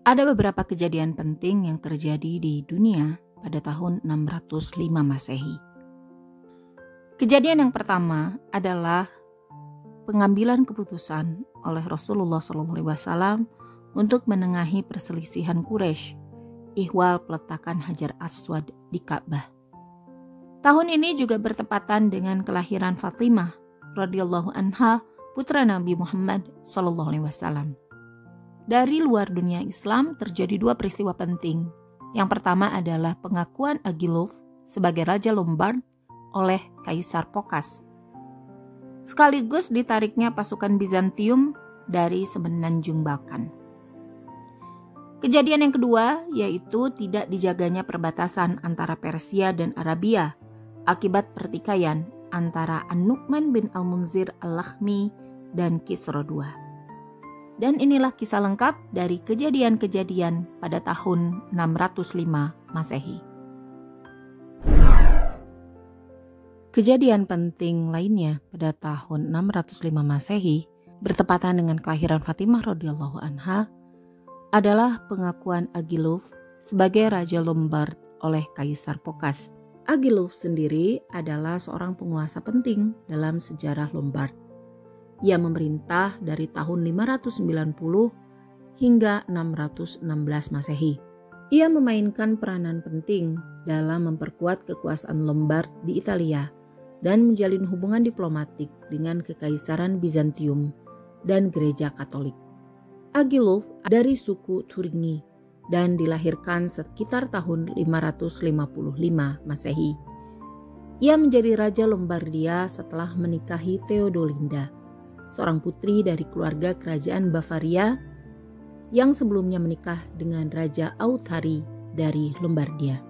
Ada beberapa kejadian penting yang terjadi di dunia pada tahun 605 Masehi. Kejadian yang pertama adalah pengambilan keputusan oleh Rasulullah SAW untuk menengahi perselisihan Quraisy, ihwal peletakan Hajar Aswad di Ka'bah. Tahun ini juga bertepatan dengan kelahiran Fatimah radhiyallahu anha, putra Nabi Muhammad SAW. Dari luar dunia Islam terjadi dua peristiwa penting. Yang pertama adalah pengakuan Agilulf sebagai Raja Lombard oleh Kaisar Phocas. Sekaligus ditariknya pasukan Bizantium dari semenanjung Balkan. Kejadian yang kedua yaitu tidak dijaganya perbatasan antara Persia dan Arabia akibat pertikaian antara An-Nu'man bin Al-Munzir Al-Lakhmi dan Kisra II. Dan inilah kisah lengkap dari kejadian-kejadian pada tahun 605 Masehi. Kejadian penting lainnya pada tahun 605 Masehi bertepatan dengan kelahiran Fatimah radhiyallahu anha adalah pengakuan Agilulf sebagai Raja Lombard oleh Kaisar Phocas. Agilulf sendiri adalah seorang penguasa penting dalam sejarah Lombard. Ia memerintah dari tahun 590 hingga 616 Masehi. Ia memainkan peranan penting dalam memperkuat kekuasaan Lombard di Italia dan menjalin hubungan diplomatik dengan Kekaisaran Bizantium dan Gereja Katolik. Agilulf dari suku Turingi dan dilahirkan sekitar tahun 555 Masehi. Ia menjadi Raja Lombardia setelah menikahi Theodelinda, seorang putri dari keluarga kerajaan Bavaria yang sebelumnya menikah dengan Raja Authari dari Lombardia.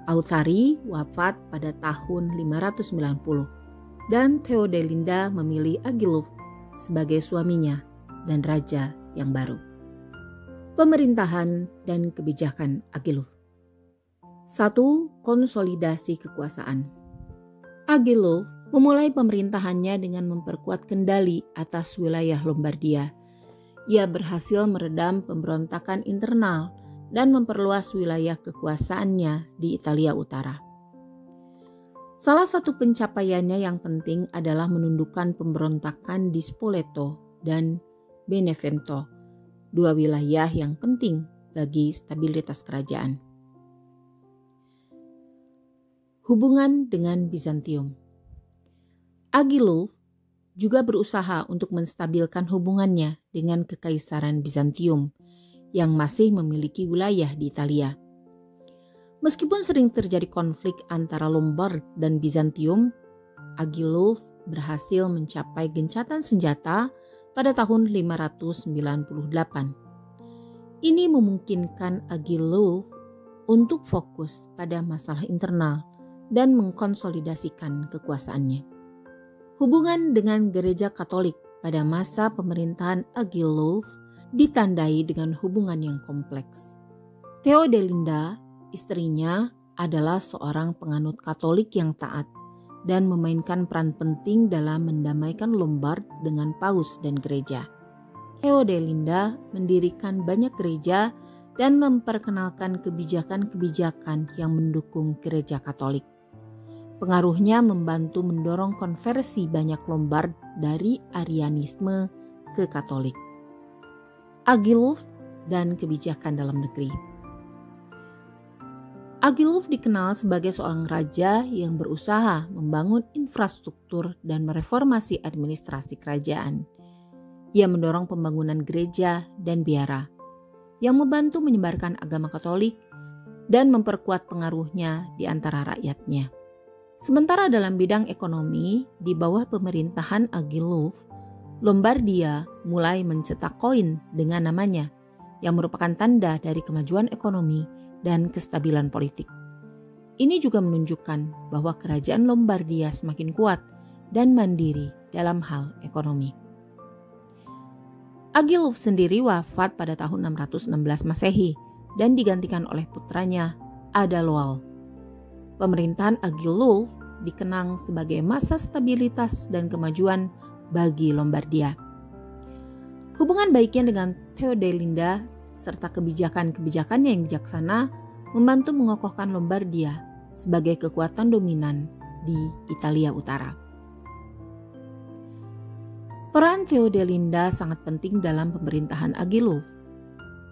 Authari wafat pada tahun 590 dan Theodelinda memilih Agilulf sebagai suaminya dan raja yang baru. Pemerintahan dan kebijakan Agilulf. 1. Konsolidasi kekuasaan. Agilulf memulai pemerintahannya dengan memperkuat kendali atas wilayah Lombardia. Ia berhasil meredam pemberontakan internal dan memperluas wilayah kekuasaannya di Italia Utara. Salah satu pencapaiannya yang penting adalah menundukkan pemberontakan di Spoleto dan Benevento, dua wilayah yang penting bagi stabilitas kerajaan. Hubungan dengan Bizantium. Agilulf juga berusaha untuk menstabilkan hubungannya dengan Kekaisaran Bizantium yang masih memiliki wilayah di Italia. Meskipun sering terjadi konflik antara Lombard dan Bizantium, Agilulf berhasil mencapai gencatan senjata pada tahun 598. Ini memungkinkan Agilulf untuk fokus pada masalah internal dan mengkonsolidasikan kekuasaannya. Hubungan dengan Gereja Katolik pada masa pemerintahan Agilulf ditandai dengan hubungan yang kompleks. Theodelinda, istrinya, adalah seorang penganut Katolik yang taat dan memainkan peran penting dalam mendamaikan Lombard dengan Paus dan gereja. Theodelinda mendirikan banyak gereja dan memperkenalkan kebijakan-kebijakan yang mendukung Gereja Katolik. Pengaruhnya membantu mendorong konversi banyak Lombard dari Arianisme ke Katolik. Agilulf dan kebijakan dalam negeri. Agilulf dikenal sebagai seorang raja yang berusaha membangun infrastruktur dan mereformasi administrasi kerajaan. Ia mendorong pembangunan gereja dan biara yang membantu menyebarkan agama Katolik dan memperkuat pengaruhnya di antara rakyatnya. Sementara dalam bidang ekonomi, di bawah pemerintahan Agilulf, Lombardia mulai mencetak koin dengan namanya, yang merupakan tanda dari kemajuan ekonomi dan kestabilan politik. Ini juga menunjukkan bahwa kerajaan Lombardia semakin kuat dan mandiri dalam hal ekonomi. Agilulf sendiri wafat pada tahun 616 Masehi dan digantikan oleh putranya Adaloald. Pemerintahan Agilulf dikenang sebagai masa stabilitas dan kemajuan bagi Lombardia. Hubungan baiknya dengan Theodelinda serta kebijakan-kebijakannya yang bijaksana membantu mengokohkan Lombardia sebagai kekuatan dominan di Italia Utara. Peran Theodelinda sangat penting dalam pemerintahan Agilulf.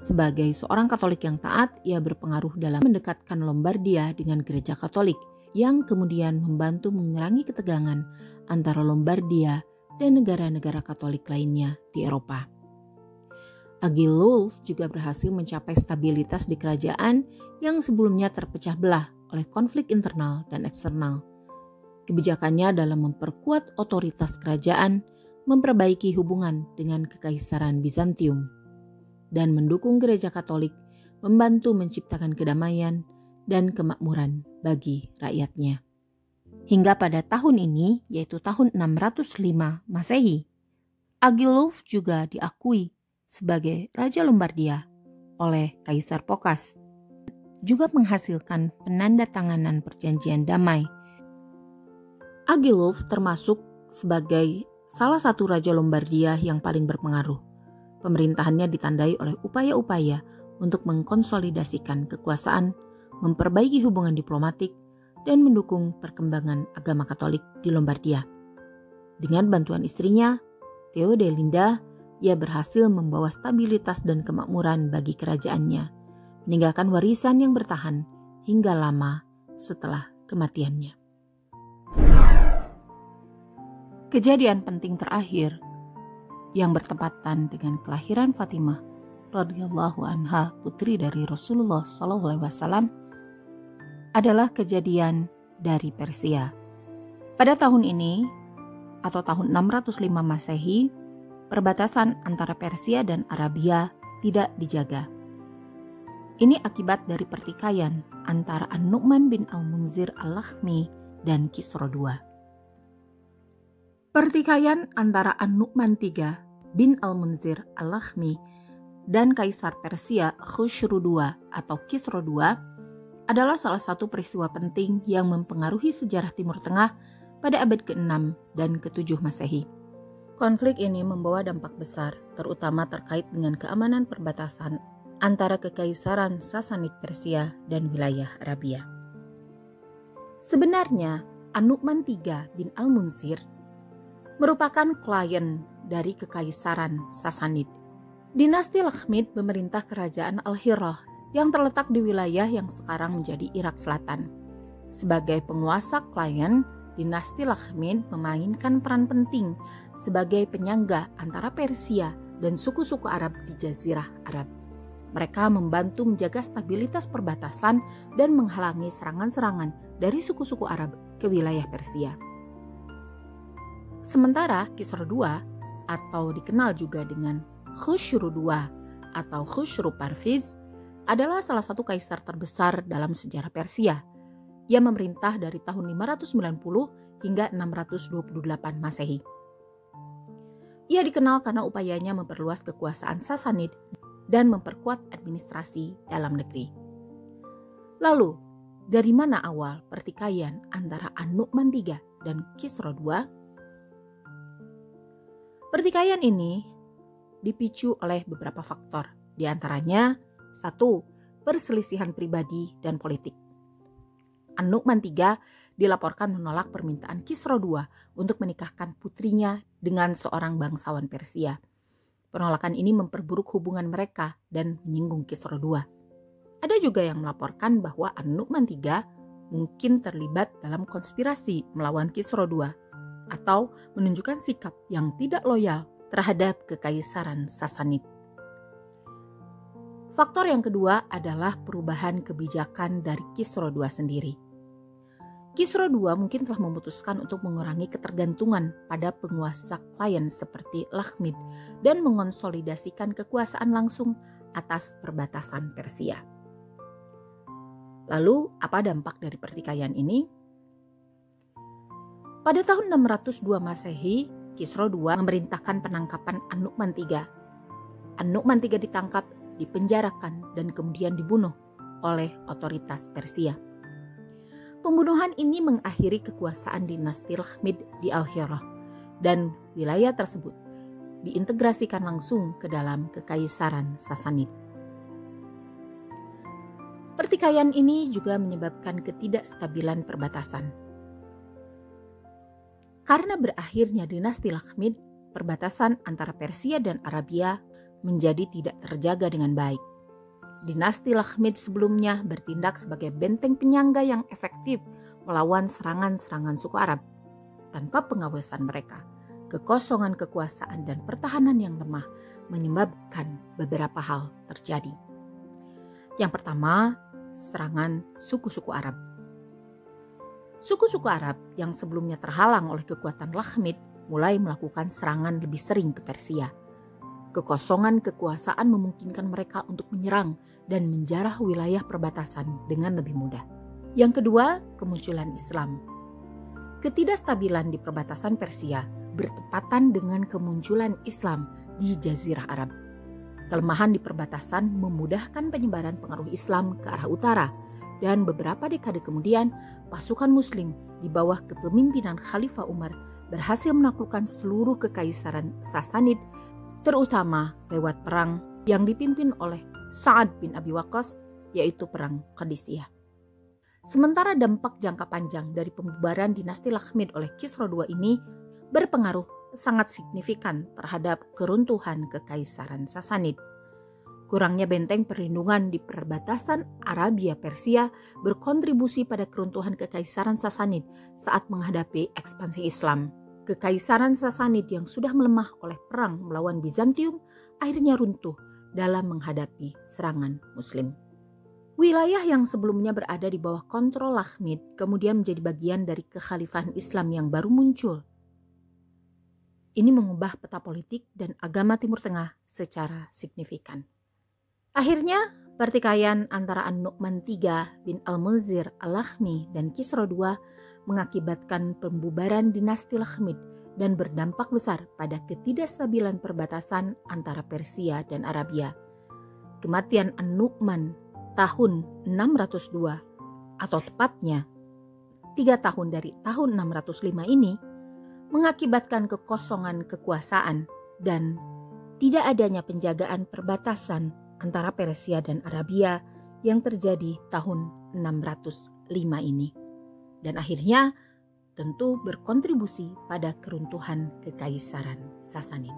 Sebagai seorang Katolik yang taat, ia berpengaruh dalam mendekatkan Lombardia dengan gereja Katolik yang kemudian membantu mengurangi ketegangan antara Lombardia dan negara-negara Katolik lainnya di Eropa. Agilulf juga berhasil mencapai stabilitas di kerajaan yang sebelumnya terpecah belah oleh konflik internal dan eksternal. Kebijakannya dalam memperkuat otoritas kerajaan, memperbaiki hubungan dengan Kekaisaran Bizantium, dan mendukung gereja Katolik membantu menciptakan kedamaian dan kemakmuran bagi rakyatnya. Hingga pada tahun ini, yaitu tahun 605 Masehi, Agilulf juga diakui sebagai Raja Lombardia oleh Kaisar Phocas, juga menghasilkan penandatanganan perjanjian damai. Agilulf termasuk sebagai salah satu Raja Lombardia yang paling berpengaruh. Pemerintahannya ditandai oleh upaya-upaya untuk mengkonsolidasikan kekuasaan, memperbaiki hubungan diplomatik, dan mendukung perkembangan agama Katolik di Lombardia. Dengan bantuan istrinya, Theodelinda, ia berhasil membawa stabilitas dan kemakmuran bagi kerajaannya, meninggalkan warisan yang bertahan hingga lama setelah kematiannya. Kejadian penting terakhir yang bertepatan dengan kelahiran Fatimah radhiyallahu anha, putri dari Rasulullah SAW, adalah kejadian dari Persia. Pada tahun ini, atau tahun 605 Masehi, perbatasan antara Persia dan Arabia tidak dijaga. Ini akibat dari pertikaian antara An-Nu'man bin Al-Munzir Al-Lakhmi dan Kisra II. Pertikaian antara An-Nu'man III bin Al-Munzir Al-Lakhmi dan Kaisar Persia Khushru II atau Kisra II adalah salah satu peristiwa penting yang mempengaruhi sejarah Timur Tengah pada abad ke-6 dan ke-7 Masehi. Konflik ini membawa dampak besar, terutama terkait dengan keamanan perbatasan antara Kekaisaran Sasanid Persia dan wilayah Arabia. Sebenarnya, An-Nu'man III bin Al-Munzir merupakan klien dari Kekaisaran Sasanid. Dinasti Lakhmid memerintah kerajaan Al-Hirah yang terletak di wilayah yang sekarang menjadi Irak Selatan. Sebagai penguasa klien, dinasti Lakhmid memainkan peran penting sebagai penyangga antara Persia dan suku-suku Arab di Jazirah Arab. Mereka membantu menjaga stabilitas perbatasan dan menghalangi serangan-serangan dari suku-suku Arab ke wilayah Persia. Sementara Kisra II, atau dikenal juga dengan Khushru II atau Khushru Parviz, adalah salah satu kaisar terbesar dalam sejarah Persia. Ia memerintah dari tahun 590 hingga 628 Masehi. Ia dikenal karena upayanya memperluas kekuasaan Sasanid dan memperkuat administrasi dalam negeri. Lalu, dari mana awal pertikaian antara An-Nu'man III dan Kisra II? Pertikaian ini dipicu oleh beberapa faktor, di antaranya 1. Perselisihan pribadi dan politik. An-Nu'man III dilaporkan menolak permintaan Kisra II untuk menikahkan putrinya dengan seorang bangsawan Persia. Penolakan ini memperburuk hubungan mereka dan menyinggung Kisra II. Ada juga yang melaporkan bahwa An-Nu'man III mungkin terlibat dalam konspirasi melawan Kisra II atau menunjukkan sikap yang tidak loyal terhadap Kekaisaran Sasanid. Faktor yang kedua adalah perubahan kebijakan dari Kisra II sendiri. Kisra II mungkin telah memutuskan untuk mengurangi ketergantungan pada penguasa klien seperti Lakhmid dan mengonsolidasikan kekuasaan langsung atas perbatasan Persia. Lalu, apa dampak dari pertikaian ini? Pada tahun 602 Masehi, Kisra II memerintahkan penangkapan An-Nu'man III. An-Nu'man III ditangkap, dipenjarakan, dan kemudian dibunuh oleh otoritas Persia. Pembunuhan ini mengakhiri kekuasaan dinasti Lakhmid di Al-Hirah, dan wilayah tersebut diintegrasikan langsung ke dalam Kekaisaran Sasanid. Pertikaian ini juga menyebabkan ketidakstabilan perbatasan. Karena berakhirnya dinasti Lakhmid, perbatasan antara Persia dan Arabia menjadi tidak terjaga dengan baik. Dinasti Lakhmid sebelumnya bertindak sebagai benteng penyangga yang efektif melawan serangan-serangan suku Arab. Tanpa pengawasan mereka, kekosongan kekuasaan dan pertahanan yang lemah menyebabkan beberapa hal terjadi. Yang pertama, serangan suku-suku Arab. Suku-suku Arab yang sebelumnya terhalang oleh kekuatan Lakhmid mulai melakukan serangan lebih sering ke Persia. Kekosongan kekuasaan memungkinkan mereka untuk menyerang dan menjarah wilayah perbatasan dengan lebih mudah. Yang kedua, kemunculan Islam. Ketidakstabilan di perbatasan Persia bertepatan dengan kemunculan Islam di Jazirah Arab. Kelemahan di perbatasan memudahkan penyebaran pengaruh Islam ke arah utara, dan beberapa dekade kemudian pasukan Muslim di bawah kepemimpinan Khalifah Umar berhasil menaklukkan seluruh kekaisaran Sasanid, terutama lewat perang yang dipimpin oleh Sa'ad bin Abi Waqqas, yaitu Perang Qadisiyah. Sementara dampak jangka panjang dari pembubaran dinasti Lakhmid oleh Kisra II ini berpengaruh sangat signifikan terhadap keruntuhan kekaisaran Sasanid. Kurangnya benteng perlindungan di perbatasan Arabia-Persia berkontribusi pada keruntuhan kekaisaran Sasanid saat menghadapi ekspansi Islam. Kekaisaran Sasanid yang sudah melemah oleh perang melawan Bizantium akhirnya runtuh dalam menghadapi serangan Muslim. Wilayah yang sebelumnya berada di bawah kontrol Lakhmid kemudian menjadi bagian dari kekhalifahan Islam yang baru muncul. Ini mengubah peta politik dan agama Timur Tengah secara signifikan. Akhirnya, pertikaian antara An-Nu'man III bin Al-Munzir Al-Lakhmi dan Kisra II mengakibatkan pembubaran dinasti Lakhmid dan berdampak besar pada ketidakstabilan perbatasan antara Persia dan Arabia. Kematian An-Nu'man tahun 602 atau tepatnya 3 tahun dari tahun 605 ini mengakibatkan kekosongan kekuasaan dan tidak adanya penjagaan perbatasan antara Persia dan Arabia yang terjadi tahun 605 ini. Dan akhirnya tentu berkontribusi pada keruntuhan kekaisaran Sasanid.